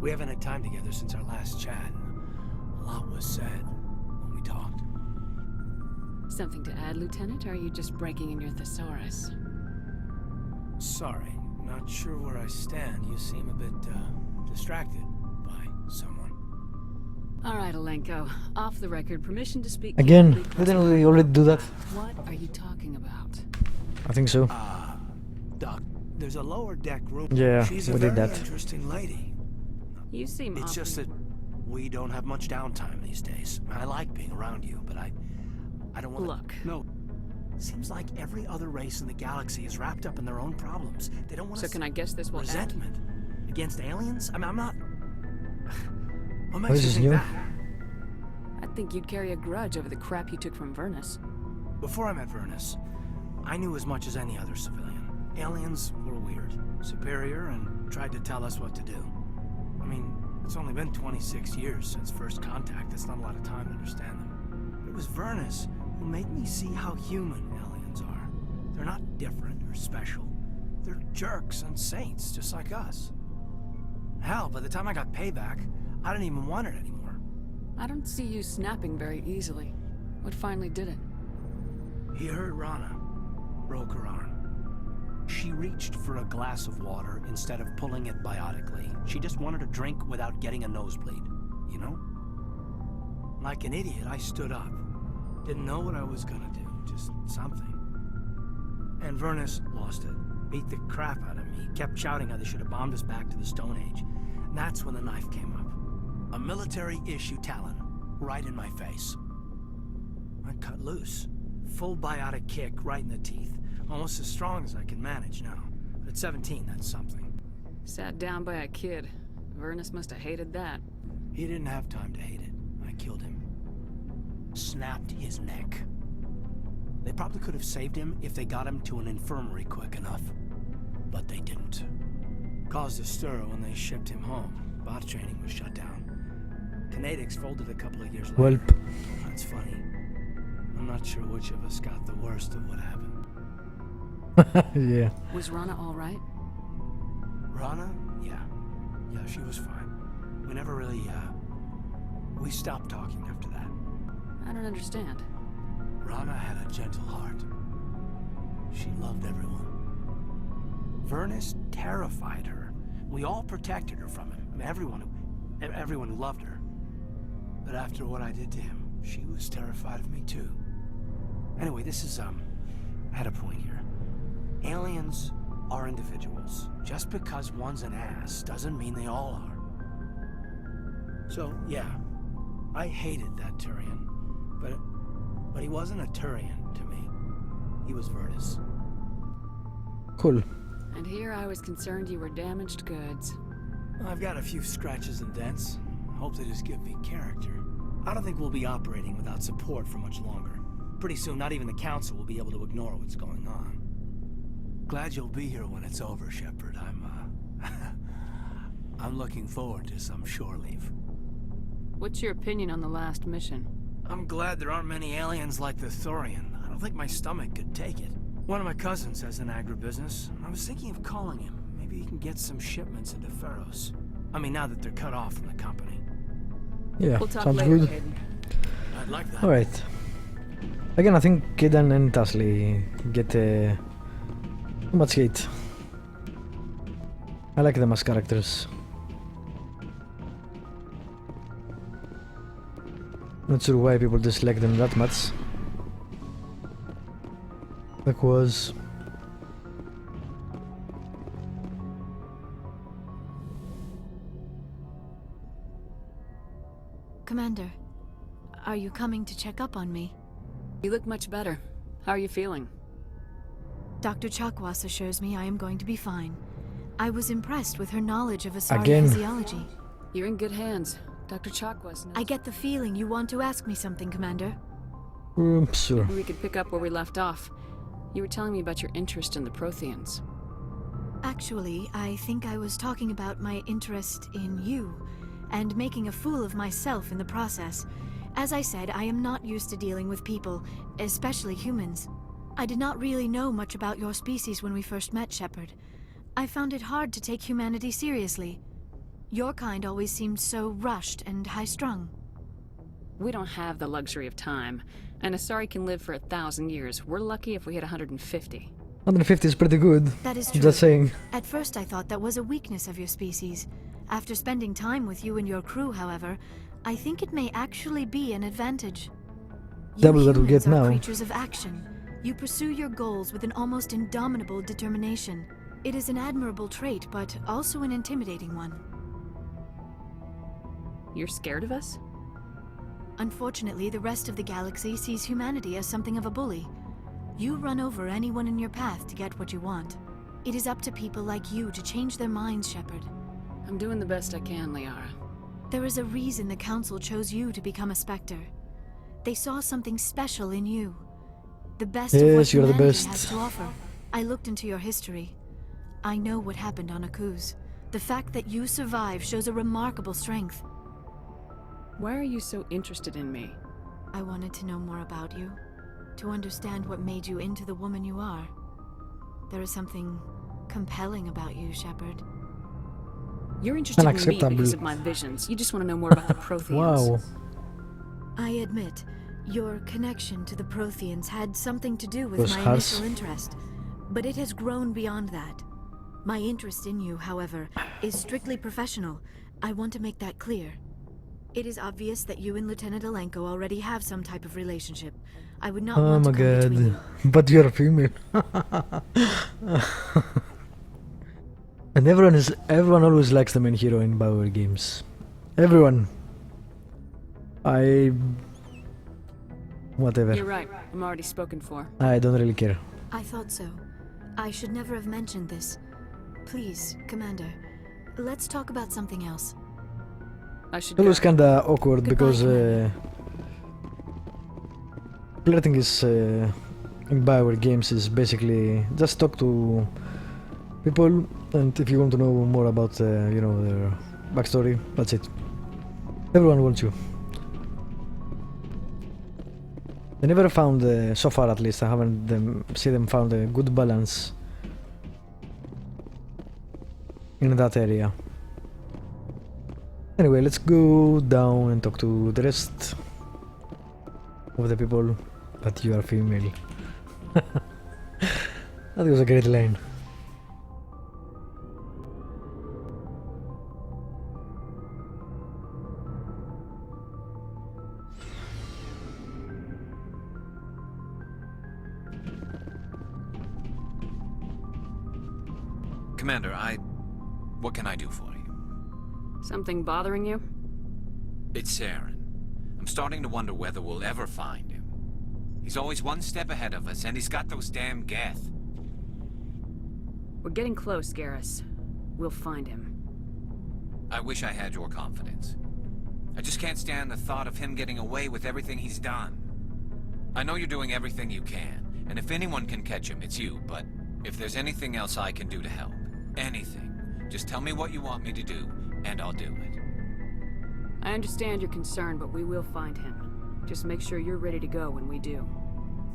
[SPEAKER 14] We haven't had time together since our last chat. A lot was said when we talked.
[SPEAKER 3] Something to add, Lieutenant, or are you just breaking in your thesaurus?
[SPEAKER 14] Sorry, not sure where I stand. You seem a bit, distracted by someone.
[SPEAKER 3] All right, Alenko. Off the record, permission to speak.
[SPEAKER 1] Again, didn't we already do that?
[SPEAKER 3] What are you talking about?
[SPEAKER 1] I think so.
[SPEAKER 14] Doc, there's a lower deck room.
[SPEAKER 1] Yeah,
[SPEAKER 14] She's a
[SPEAKER 1] we
[SPEAKER 14] very
[SPEAKER 1] did that.
[SPEAKER 14] interesting lady.
[SPEAKER 3] You seem
[SPEAKER 14] It's just that we don't have much downtime these days. I like being around you, but I don't want to...
[SPEAKER 3] Look.
[SPEAKER 14] No. Seems like every other race in the galaxy is wrapped up in their own problems. They don't want to...
[SPEAKER 3] So can I guess this will end?
[SPEAKER 14] Resentment against aliens? I mean, I'm not... What
[SPEAKER 1] Oh,
[SPEAKER 14] makes
[SPEAKER 1] this
[SPEAKER 14] you
[SPEAKER 1] is
[SPEAKER 14] think
[SPEAKER 1] new.
[SPEAKER 14] that?
[SPEAKER 3] I think you'd carry a grudge over the crap you took from Vernus.
[SPEAKER 14] Before I met Vernus, I knew as much as any other civilian. Aliens were weird, superior, and tried to tell us what to do. I mean, it's only been 26 years since first contact. That's not a lot of time to understand them. But it was Vernus who made me see how human aliens are. They're not different or special. They're jerks and saints, just like us. Hell, by the time I got payback, I didn't even want it anymore.
[SPEAKER 3] I don't see you snapping very easily. What finally did it?
[SPEAKER 14] He hurt Rana, broke her arm. She reached for a glass of water instead of pulling it biotically. She just wanted to drink without getting a nosebleed, you know? Like an idiot, I stood up. Didn't know what I was gonna do, just something. And Vernus lost it. Beat the crap out of me. Kept shouting how they should have bombed us back to the Stone Age. And that's when the knife came up. A military-issue Talon, right in my face. I cut loose. Full biotic kick right in the teeth. Almost as strong as I can manage now. But at 17, that's something.
[SPEAKER 3] Sat down by a kid. Vernus must have hated that.
[SPEAKER 14] He didn't have time to hate it. I killed him. Snapped his neck. They probably could have saved him if they got him to an infirmary quick enough. But they didn't. Caused a stir when they shipped him home. Bot training was shut down. Kinetics folded a couple of years later.
[SPEAKER 1] Welp.
[SPEAKER 14] That's funny. I'm not sure which of us got the worst of what happened.
[SPEAKER 1] Yeah.
[SPEAKER 3] Was Rana all right?
[SPEAKER 14] Rana? Yeah. Yeah, she was fine. We never really, we stopped talking after that.
[SPEAKER 3] I don't understand.
[SPEAKER 14] Rana had a gentle heart. She loved everyone. Vernus terrified her. We all protected her from him. I mean, everyone who loved her. But after what I did to him, she was terrified of me too. Anyway, this is, I had a point here. Aliens are individuals. Just because one's an ass doesn't mean they all are. So, yeah, I hated that Turian, but he wasn't a Turian to me. He was Vernus.
[SPEAKER 1] Cool.
[SPEAKER 3] And here I was concerned you were damaged goods.
[SPEAKER 14] I've got a few scratches and dents. Hope they just give me character. I don't think we'll be operating without support for much longer. Pretty soon, not even the Council will be able to ignore what's going on. Glad you'll be here when it's over, Shepard. I'm looking forward to some shore leave.
[SPEAKER 3] What's your opinion on the last mission?
[SPEAKER 14] I'm glad there aren't many aliens like the Thorian. I don't think my stomach could take it. One of my cousins has an agribusiness. I was thinking of calling him. Maybe he can get some shipments into Pharos. I mean, now that they're cut off from the company.
[SPEAKER 1] Yeah,
[SPEAKER 3] We'll talk
[SPEAKER 1] sounds
[SPEAKER 3] later,
[SPEAKER 1] good.
[SPEAKER 3] Hayden.
[SPEAKER 14] I'd like that.
[SPEAKER 1] Alright. Again, I think Kaden and Tasley get too much hate. I like them as characters. Not sure why people dislike them that much. Like was...
[SPEAKER 2] Commander, are you coming to check up on me?
[SPEAKER 3] You look much better. How are you feeling?
[SPEAKER 2] Dr. Chakwas assures me I am going to be fine. I was impressed with her knowledge of Asari
[SPEAKER 1] Again.
[SPEAKER 2] physiology.
[SPEAKER 3] You're in good hands. Dr. Chakwas knows.
[SPEAKER 2] I get the feeling you want to ask me something, Commander.
[SPEAKER 1] Sure.
[SPEAKER 3] We could pick up where we left off. You were telling me about your interest in the Protheans.
[SPEAKER 2] Actually, I think I was talking about my interest in you, and making a fool of myself in the process. As I said, I am not used to dealing with people, especially humans. I did not really know much about your species when we first met, Shepard. I found it hard to take humanity seriously. Your kind always seemed so rushed and high-strung.
[SPEAKER 3] We don't have the luxury of time, and Asari can live for 1,000 years. We're lucky if we hit 150.
[SPEAKER 1] 150 is pretty good.
[SPEAKER 2] That is true.
[SPEAKER 1] Just saying.
[SPEAKER 2] At first I thought that was a weakness of your species. After spending time with you and your crew, however, I think it may actually be an advantage.
[SPEAKER 1] Double what we get
[SPEAKER 2] humans are
[SPEAKER 1] now.
[SPEAKER 2] creatures of action. You pursue your goals with an almost indomitable determination. It is an admirable trait, but also an intimidating one.
[SPEAKER 3] You're scared of us?
[SPEAKER 2] Unfortunately, the rest of the galaxy sees humanity as something of a bully. You run over anyone in your path to get what you want. It is up to people like you to change their minds, Shepard.
[SPEAKER 3] I'm doing the best I can, Liara.
[SPEAKER 2] There is a reason the Council chose you to become a Spectre. They saw something special in you. The best of what
[SPEAKER 1] you're the
[SPEAKER 2] humanity
[SPEAKER 1] best.
[SPEAKER 2] has to offer. I looked into your history. I know what happened on Akuz. The fact that you survived shows a remarkable strength.
[SPEAKER 3] Why are you so interested in me?
[SPEAKER 2] I wanted to know more about you. To understand what made you into the woman you are. There is something compelling about you, Shepard.
[SPEAKER 3] You're interested in me
[SPEAKER 1] Unacceptable.
[SPEAKER 3] because of my visions. You just want to know more about the Protheans.
[SPEAKER 1] Wow.
[SPEAKER 2] I admit, your connection to the Protheans had something to do with
[SPEAKER 1] Was
[SPEAKER 2] my
[SPEAKER 1] harsh.
[SPEAKER 2] initial interest. But it has grown beyond that. My interest in you, however, is strictly professional. I want to make that clear. It is obvious that you and Lieutenant Alenko already have some type of relationship. I would not
[SPEAKER 1] Oh
[SPEAKER 2] want
[SPEAKER 1] my
[SPEAKER 2] to come between
[SPEAKER 1] god.
[SPEAKER 2] you.
[SPEAKER 1] But you're a female. And everyone always likes the main hero in Bioware games. Everyone. Whatever.
[SPEAKER 3] You're right. I'm already spoken for.
[SPEAKER 1] I don't really care.
[SPEAKER 2] I thought so. I should never have mentioned this. Please, Commander, let's talk about something else.
[SPEAKER 3] I should
[SPEAKER 1] It was
[SPEAKER 3] go.
[SPEAKER 1] kinda awkward
[SPEAKER 2] Goodbye,
[SPEAKER 1] because flirting is in Bioware games is basically just talk to people, and if you want to know more about you know, their backstory, that's it. Everyone wants you. I never found, so far at least, I haven't seen them found a good balance in that area. Anyway, let's go down and talk to the rest of the people, but you are female. That was a great line.
[SPEAKER 16] Commander, what can I do for you?
[SPEAKER 3] Something bothering you?
[SPEAKER 16] It's Saren. I'm starting to wonder whether we'll ever find him. He's always one step ahead of us, and he's got those damn Geth.
[SPEAKER 3] We're getting close, Garrus. We'll find him.
[SPEAKER 16] I wish I had your confidence. I just can't stand the thought of him getting away with everything he's done. I know you're doing everything you can, and if anyone can catch him, it's you, but if there's anything else I can do to help, anything, just tell me what you want me to do, and I'll do it.
[SPEAKER 3] I understand your concern, but we will find him. Just make sure you're ready to go when we do.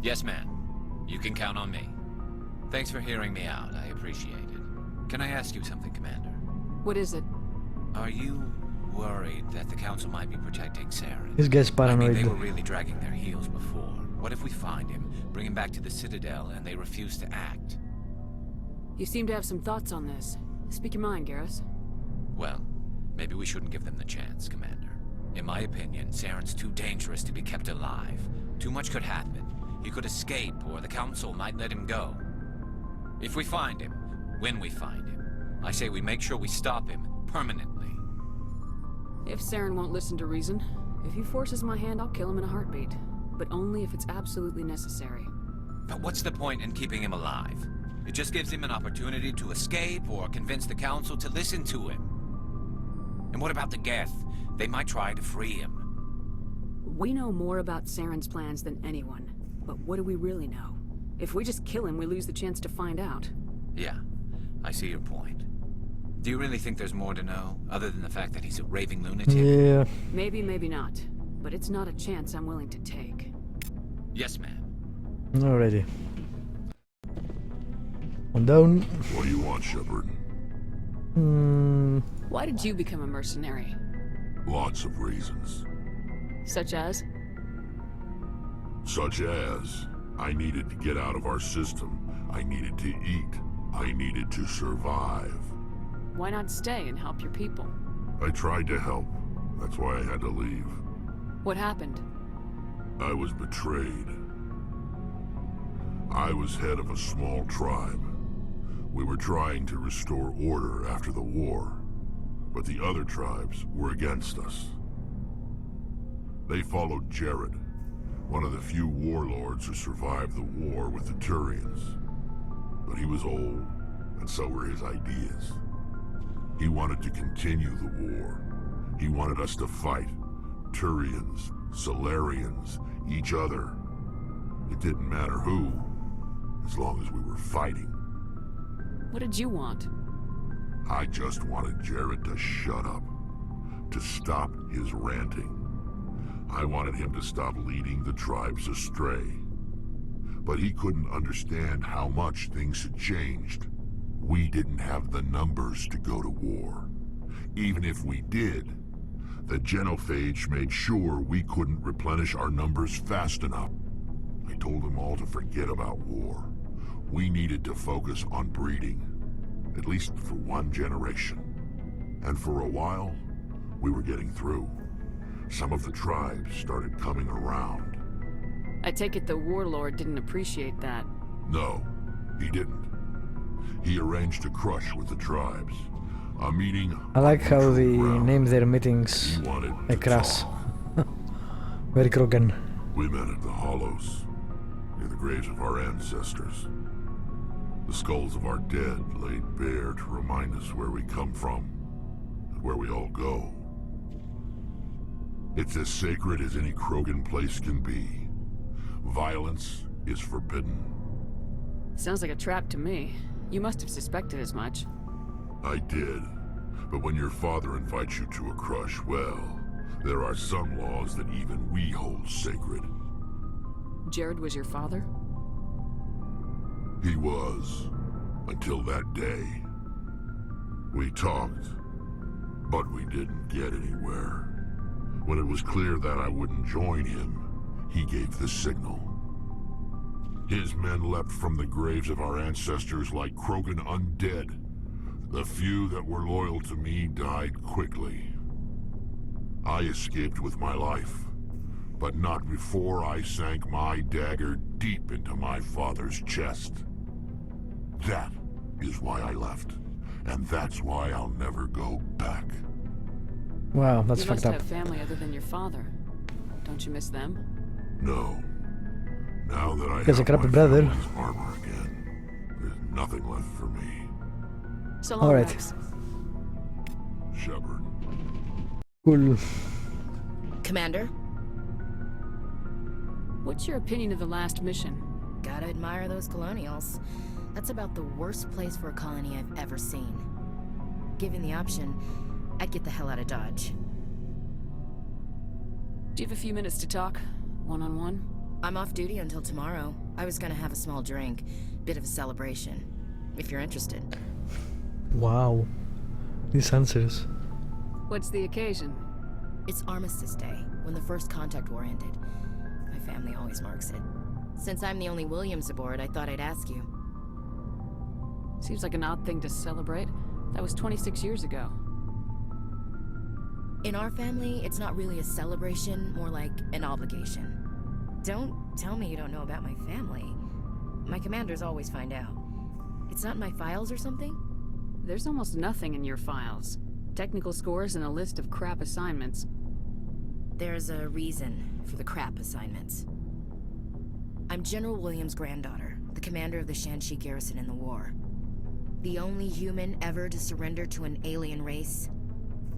[SPEAKER 16] Yes, ma'am. You can count on me. Thanks for hearing me out. I appreciate it. Can I ask you something, Commander?
[SPEAKER 3] What is it?
[SPEAKER 16] Are you worried that the Council might be protecting Saren?
[SPEAKER 1] This guy's paranoid.
[SPEAKER 16] I mean, they were really dragging their heels before. What if we find him, bring him back to the Citadel, and they refuse to act?
[SPEAKER 3] You seem to have some thoughts on this. Speak your mind, Garrus.
[SPEAKER 16] Well, maybe we shouldn't give them the chance, Commander. In my opinion, Saren's too dangerous to be kept alive. Too much could happen. He could escape, or the Council might let him go. If we find him, when we find him, I say we make sure we stop him permanently.
[SPEAKER 3] If Saren won't listen to reason, if he forces my hand, I'll kill him in a heartbeat. But only if it's absolutely necessary.
[SPEAKER 16] But what's the point in keeping him alive? It just gives him an opportunity to escape or convince the Council to listen to him. And what about the Geth? They might try to free him.
[SPEAKER 3] We know more about Saren's plans than anyone. But what do we really know? If we just kill him, we lose the chance to find out.
[SPEAKER 16] Yeah, I see your point. Do you really think there's more to know, other than the fact that he's a raving lunatic?
[SPEAKER 1] Yeah.
[SPEAKER 3] Maybe, maybe not. But it's not a chance I'm willing to take.
[SPEAKER 16] Yes, ma'am.
[SPEAKER 1] Alrighty. One down.
[SPEAKER 17] What do you want, Shepard?
[SPEAKER 3] Why did you become a mercenary?
[SPEAKER 17] Lots of reasons.
[SPEAKER 3] Such as?
[SPEAKER 17] Such as, I needed to get out of our system. I needed to eat. I needed to survive.
[SPEAKER 3] Why not stay and help your people?
[SPEAKER 17] I tried to help. That's why I had to leave.
[SPEAKER 3] What happened?
[SPEAKER 17] I was betrayed. I was head of a small tribe. We were trying to restore order after the war, but the other tribes were against us. They followed Jared, one of the few warlords who survived the war with the Batarians. But he was old, and so were his ideas. He wanted to continue the war. He wanted us to fight. Turians, Solarians, each other. It didn't matter who, as long as we were fighting.
[SPEAKER 3] What did you want?
[SPEAKER 17] I just wanted Jared to shut up, to stop his ranting. I wanted him to stop leading the tribes astray. But he couldn't understand how much things had changed. We didn't have the numbers to go to war. Even if we did, the genophage made sure we couldn't replenish our numbers fast enough. I told them all to forget about war. We needed to focus on breeding, at least for one generation. And for a while, we were getting through. Some of the tribes started coming around.
[SPEAKER 3] I take it the warlord didn't appreciate that.
[SPEAKER 17] No, he didn't. He arranged a crush with the tribes. A meeting.
[SPEAKER 1] I like how they name their meetings a crash. Very Krogan.
[SPEAKER 17] We met at the Hollows, near the graves of our ancestors. The skulls of our dead laid bare to remind us where we come from and where we all go. It's as sacred as any Krogan place can be. Violence is forbidden.
[SPEAKER 3] Sounds like a trap to me. You must have suspected as much.
[SPEAKER 17] I did. But when your father invites you to a crush, well, there are some laws that even we hold sacred.
[SPEAKER 3] Jared was your father?
[SPEAKER 17] He was, until that day. We talked, but we didn't get anywhere. When it was clear that I wouldn't join him, he gave the signal. His men leapt from the graves of our ancestors like Krogan undead. The few that were loyal to me died quickly. I escaped with my life, but not before I sank my dagger deep into my father's chest. That is why I left, and that's why I'll never go back.
[SPEAKER 1] Wow, that's fucked up.
[SPEAKER 3] You must have family other than your father. Don't you miss them?
[SPEAKER 17] No. Now that I
[SPEAKER 1] There's a
[SPEAKER 17] have
[SPEAKER 1] crappy
[SPEAKER 17] my
[SPEAKER 1] brother.
[SPEAKER 17] family's armor again, there's nothing left for me.
[SPEAKER 3] So long,
[SPEAKER 1] Alright.
[SPEAKER 3] Max.
[SPEAKER 17] Shepard.
[SPEAKER 1] Cool.
[SPEAKER 18] Commander?
[SPEAKER 3] What's your opinion of the last mission?
[SPEAKER 18] Gotta admire those colonials. That's about the worst place for a colony I've ever seen. Given the option, I'd get the hell out of Dodge.
[SPEAKER 3] Do you have a few minutes to talk? One-on-one?
[SPEAKER 18] I'm off duty until tomorrow. I was gonna have a small drink. Bit of a celebration. If you're interested.
[SPEAKER 1] Wow. These answers.
[SPEAKER 3] What's the occasion?
[SPEAKER 18] It's Armistice Day, when the first contact war ended. My family always marks it. Since I'm the only Williams aboard, I thought I'd ask you.
[SPEAKER 3] Seems like an odd thing to celebrate. That was 26 years ago.
[SPEAKER 18] In our family, it's not really a celebration, more like an obligation. Don't tell me you don't know about my family. My commanders always find out. It's not in my files or something?
[SPEAKER 3] There's almost nothing in your files. Technical scores and a list of crap assignments.
[SPEAKER 18] There's a reason for the crap assignments. I'm General Williams' granddaughter, the commander of the Shanxi garrison in the war. The only human ever to surrender to an alien race.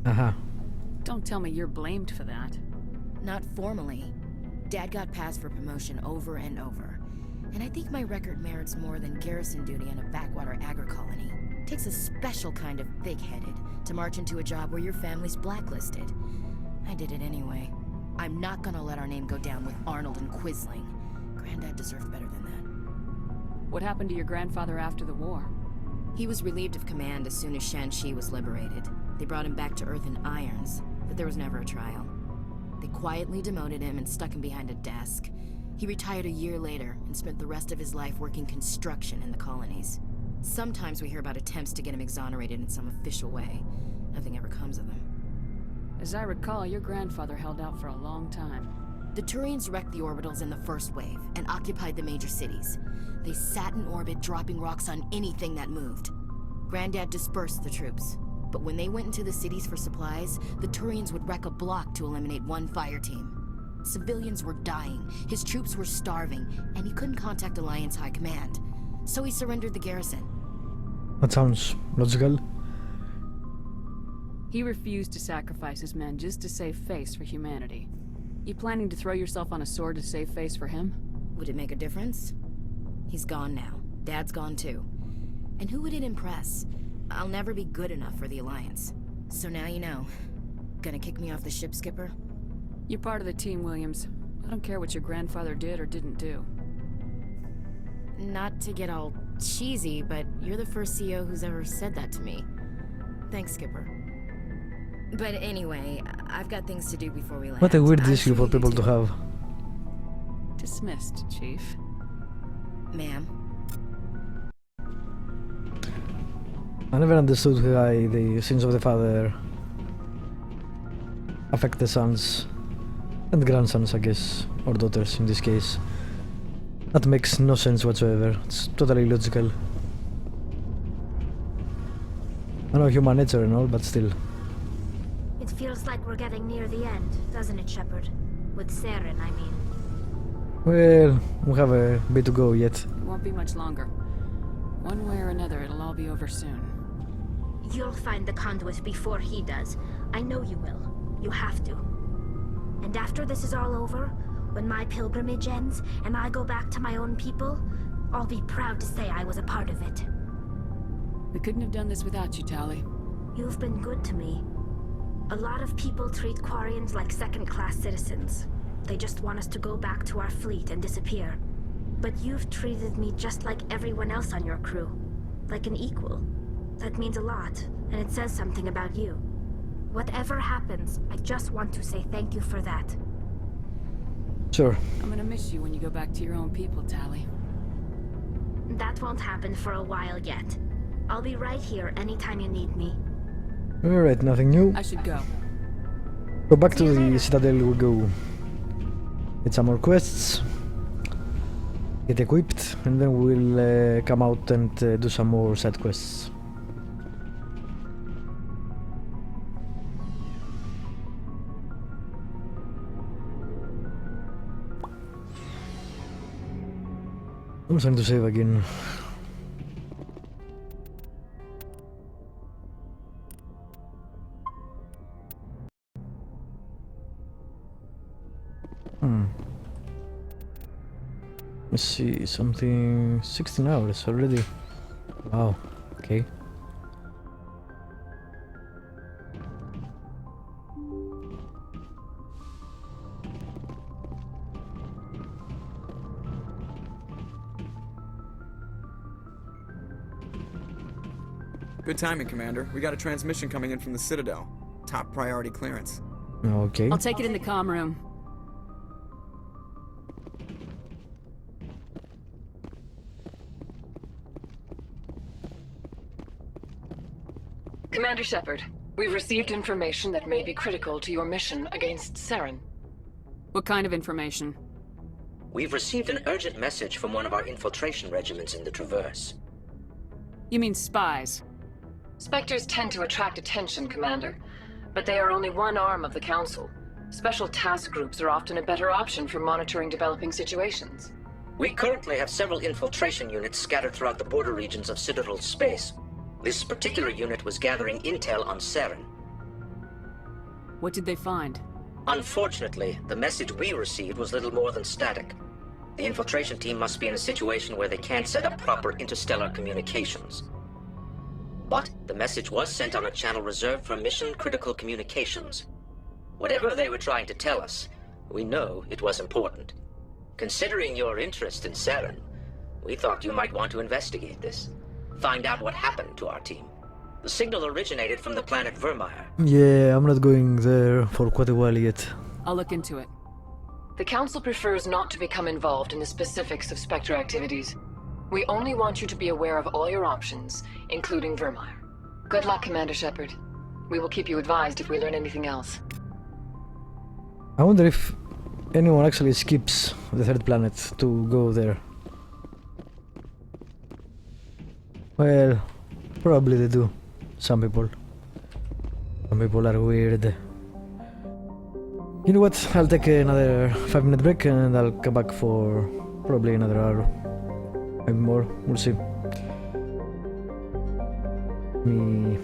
[SPEAKER 1] Uh-huh.
[SPEAKER 3] Don't tell me you're blamed for that.
[SPEAKER 18] Not formally. Dad got passed for promotion over and over. And I think my record merits more than garrison duty on a backwater agri-colony. Takes a special kind of thick-headed to march into a job where your family's blacklisted. I did it anyway. I'm not gonna let our name go down with Arnold and Quisling. Granddad deserved better than that.
[SPEAKER 3] What happened to your grandfather after the war?
[SPEAKER 18] He was relieved of command as soon as Shanxi was liberated. They brought him back to Earth in irons, but there was never a trial. They quietly demoted him and stuck him behind a desk. He retired a year later and spent the rest of his life working construction in the colonies. Sometimes we hear about attempts to get him exonerated in some official way. Nothing ever comes of them.
[SPEAKER 3] As I recall, your grandfather held out for a long time.
[SPEAKER 18] The Turians wrecked the orbitals in the first wave and occupied the major cities. They sat in orbit, dropping rocks on anything that moved. Granddad dispersed the troops, but when they went into the cities for supplies, the Turians would wreck a block to eliminate one fire team. Civilians were dying, his troops were starving, and he couldn't contact Alliance High Command. So he surrendered the garrison.
[SPEAKER 1] That sounds logical.
[SPEAKER 3] He refused to sacrifice his men just to save face for humanity. You planning to throw yourself on a sword to save face for him?
[SPEAKER 18] Would it make a difference? He's gone now. Dad's gone too. And who would it impress? I'll never be good enough for the Alliance. So now you know. Gonna kick me off the ship, Skipper?
[SPEAKER 3] You're part of the team, Williams. I don't care what your grandfather did or didn't do.
[SPEAKER 18] Not to get all cheesy, but you're the first CO who's ever said that to me. Thanks, Skipper. But anyway, I've got things to do before we land.
[SPEAKER 1] What a weird issue for people to have.
[SPEAKER 3] Dismissed, Chief.
[SPEAKER 18] Ma'am.
[SPEAKER 1] I never understood why the sins of the father affect the sons and grandsons, I guess, or daughters in this case. That makes no sense whatsoever. It's totally illogical. I know human nature and all, but still.
[SPEAKER 5] It feels like we're getting near the end, doesn't it, Shepard? With Saren, I mean.
[SPEAKER 1] Well, we have a bit to go yet.
[SPEAKER 3] It won't be much longer. One way or another, it'll all be over soon.
[SPEAKER 5] You'll find the conduit before he does. I know you will. You have to. And after this is all over, when my pilgrimage ends and I go back to my own people, I'll be proud to say I was a part of it.
[SPEAKER 3] We couldn't have done this without you, Tali.
[SPEAKER 5] You've been good to me. A lot of people treat Quarians like second-class citizens. They just want us to go back to our fleet and disappear. But you've treated me just like everyone else on your crew. Like an equal. That means a lot, and it says something about you. Whatever happens, I just want to say thank you for that.
[SPEAKER 1] Sure.
[SPEAKER 3] I'm gonna miss you when you go back to your own people, Tali.
[SPEAKER 5] That won't happen for a while yet. I'll be right here anytime you need me.
[SPEAKER 1] Alright, nothing new.
[SPEAKER 3] I should go.
[SPEAKER 1] Go back to the Citadel we go. Get some more quests. Get equipped, and then we'll come out and do some more side quests. I'm trying to save again. Let's see, something 16 hours already. Wow, okay.
[SPEAKER 15] Good timing, Commander. We got a transmission coming in from the Citadel. Top priority clearance.
[SPEAKER 1] Okay.
[SPEAKER 3] I'll take it in the comm room.
[SPEAKER 11] Commander Shepard, we've received information that may be critical to your mission against Saren.
[SPEAKER 3] What kind of information?
[SPEAKER 12] We've received an urgent message from one of our infiltration regiments in the Traverse.
[SPEAKER 3] You mean spies?
[SPEAKER 11] Spectres tend to attract attention, Commander, but they are only one arm of the Council. Special task groups are often a better option for monitoring developing situations.
[SPEAKER 12] We currently have several infiltration units scattered throughout the border regions of Citadel space. This particular unit was gathering intel on Saren.
[SPEAKER 3] What did they find?
[SPEAKER 12] Unfortunately, the message we received was little more than static. The infiltration team must be in a situation where they can't set up proper interstellar communications. But the message was sent on a channel reserved for mission-critical communications. Whatever they were trying to tell us, we know it was important. Considering your interest in Saren, we thought you might want to investigate this. Find out what happened to our team. The signal originated from the planet Vermeer.
[SPEAKER 1] Yeah, I'm not going there for quite a while yet.
[SPEAKER 3] I'll look into it.
[SPEAKER 11] The Council prefers not to become involved in the specifics of Spectre activities. We only want you to be aware of all your options, including Vermeer. Good luck, Commander Shepard. We will keep you advised if we learn anything else.
[SPEAKER 1] I wonder if anyone actually skips the third planet to go there. Well, probably they do. Some people. Some people are weird. You know what? I'll take another 5-minute break and I'll come back for probably another hour. Maybe more. We'll see. Me